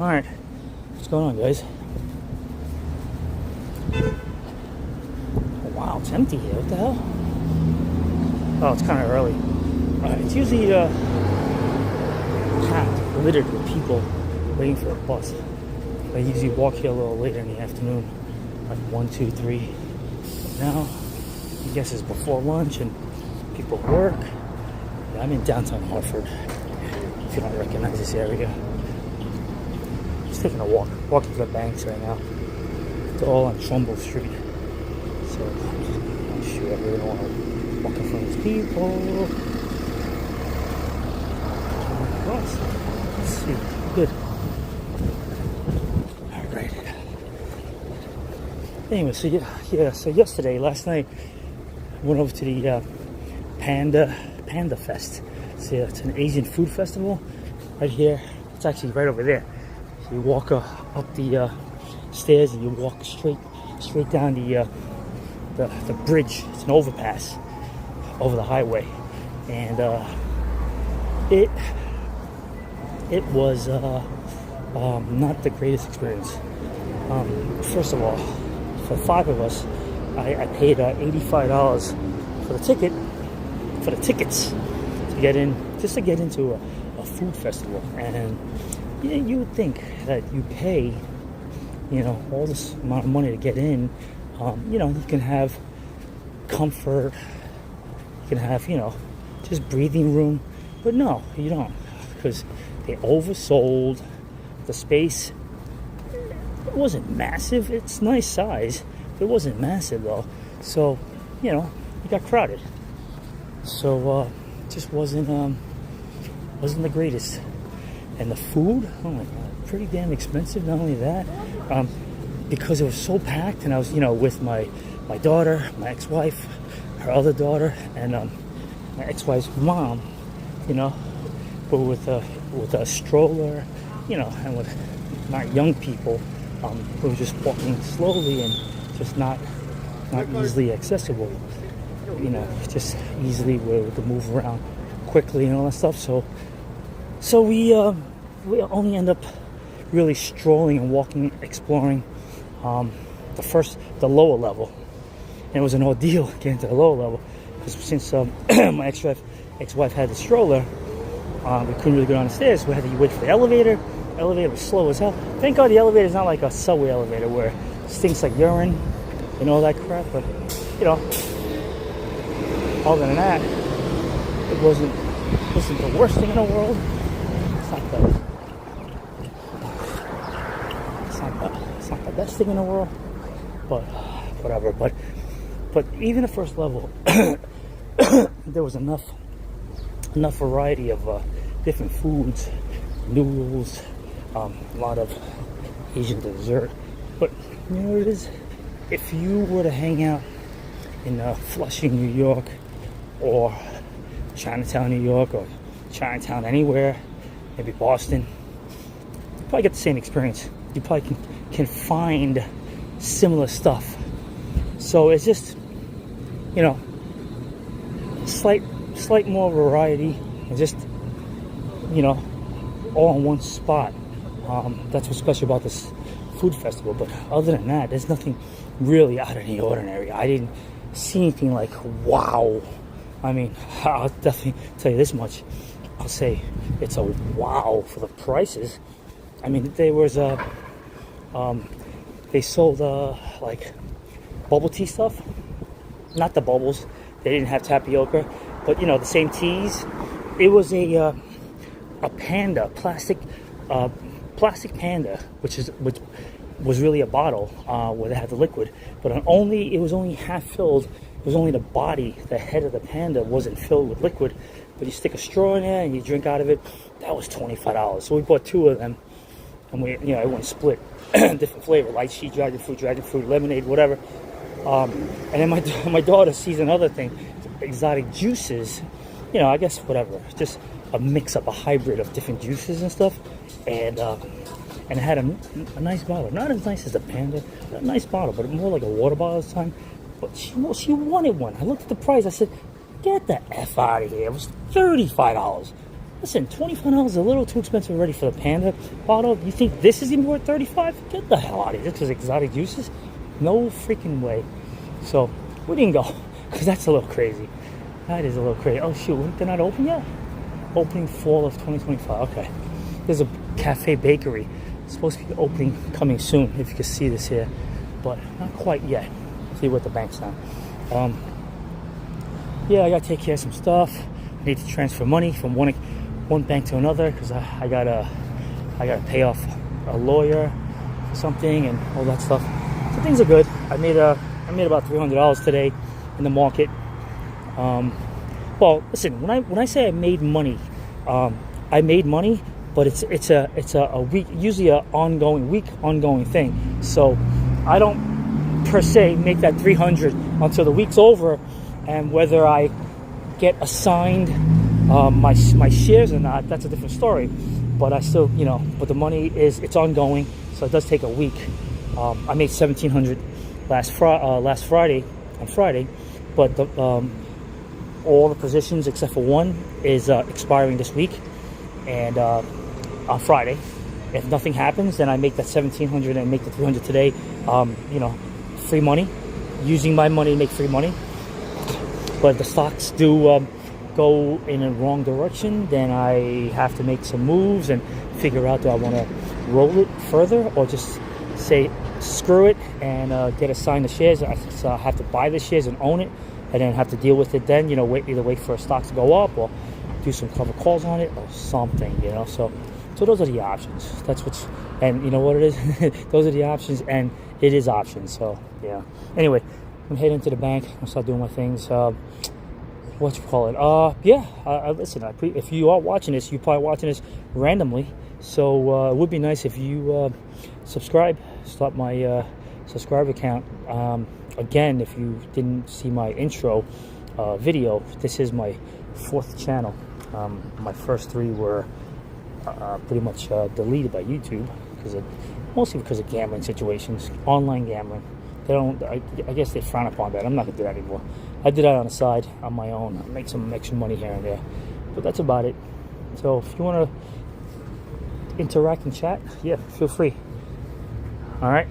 Alright, what's going on, guys? Oh, wow, it's empty here. What the hell? Oh, it's kind of early. It's usually packed, littered with people waiting for a bus. I usually walk here a little later in the afternoon, like 1, 2, 3. But now, I guess it's before lunch and people work. Yeah, I'm in downtown Hartford, if you don't recognize this area. Just taking a walking to the banks right now. It's all on Trumbull Street. So, I'm sure I really don't want to walk in front of these people. Let's see. Good. Alright. Anyway, so last night, I went over to the Panda Fest. It's an Asian food festival right here. It's actually right over there. So you walk up the stairs and you walk straight down the bridge. It's an overpass over the highway, and it was not the greatest experience. First of all, for 5 of us, I paid $85 for the tickets to get in, just to get into a food festival. And you would think that you pay, all this amount of money to get in, you can have comfort, you can have, just breathing room, but no, you don't, because they oversold the space. It wasn't massive. It's nice size. It wasn't massive though, so it got crowded. So just wasn't the greatest. And the food, oh my god, pretty damn expensive. Not only that, because it was so packed, and I was with my daughter, my ex-wife, her other daughter, and my ex-wife's mom, but with a stroller, and with not young people, who were just walking slowly and just not easily accessible, just easily were to move around quickly and all that stuff. So we only end up really strolling and walking, exploring the lower level. And it was an ordeal getting to the lower level, because since my ex-wife had the stroller, we couldn't really go down the stairs. We had to wait for the elevator. The elevator was slow as hell. Thank God the elevator is not like a subway elevator where it stinks like urine and all that crap. But other than that, it wasn't the worst thing in the world. It's not the best thing in the world, but whatever. But even the first level, there was enough variety of different foods, noodles, a lot of Asian dessert. But what it is, if you were to hang out in Flushing, New York, or Chinatown, New York, or Chinatown anywhere, maybe Boston, you probably get the same experience. You probably can find similar stuff. So it's just, slight more variety, and just, all in one spot. That's what's special about this food festival. But other than that, there's nothing really out of the ordinary. I didn't see anything like wow. I mean, I'll definitely tell you this much. I'll say it's a wow for the prices. I mean, there was they sold like bubble tea stuff. Not the bubbles. They didn't have tapioca, but the same teas. It was a panda, plastic panda, which was really a bottle where they had the liquid, but it was only half filled. It was only the body, the head of the panda wasn't filled with liquid, but you stick a straw in there and you drink out of it. That was $25. So we bought 2 of them, and everyone split different flavor, light tea, dragon fruit, lemonade, whatever. And then my daughter sees another thing, exotic juices. I guess whatever, just a mix-up, a hybrid of different juices and stuff. And it had a nice bottle, not as nice as the panda, a nice bottle, but more like a water bottle this time. But she wanted one. I looked at the price. I said, "Get the F out of here!" It was $35. Listen, $25 is a little too expensive already for the Panda bottle. You think this is even worth $35? Get the hell out of here. This is exotic juices? No freaking way. So, we didn't go, because that's a little crazy. That is a little crazy. Oh, shoot, they're not open yet? Opening fall of 2025. Okay. There's a cafe bakery. It's supposed to be opening coming soon, if you can see this here. But not quite yet. See what the bank's on. Yeah, I got to take care of some stuff. I need to transfer money from one bank to another because I gotta pay off a lawyer for something and all that stuff. So things are good. I made about $300 today in the market. Well, listen, when I say I made money, but it's a week, usually a ongoing thing. So I don't per se make that 300 until the week's over, and whether I get assigned my shares or not, that's a different story. But I still, but the money it's ongoing, so it does take a week. I made $1,700 last Friday, but all the positions except for one is expiring this week, and on Friday. If nothing happens, then I make that $1,700 and make the $300 today. Free money, using my money to make free money. But if the stocks do go in a wrong direction, then I have to make some moves and figure out, do I want to roll it further or just say screw it and get assigned the shares. I have to buy the shares and own it, and then have to deal with it then, either wait for stocks to go up or do some cover calls on it or something, So those are the options. And you know what it is? Those are the options, and it is options. So, yeah. Anyway, I'm heading to the bank. I'll start doing my things. Listen, if you are watching this, you're probably watching this randomly. So it would be nice if you subscribe. Start my subscriber count. Again, if you didn't see my intro video, this is my 4th channel. My first 3 were pretty much deleted by YouTube mostly because of gambling situations, online gambling. They don't. I guess they frown upon that. I'm not gonna do that anymore. I did that on the side, on my own. I make some extra money here and there, but that's about it. So if you want to interact and chat, yeah, feel free. All right.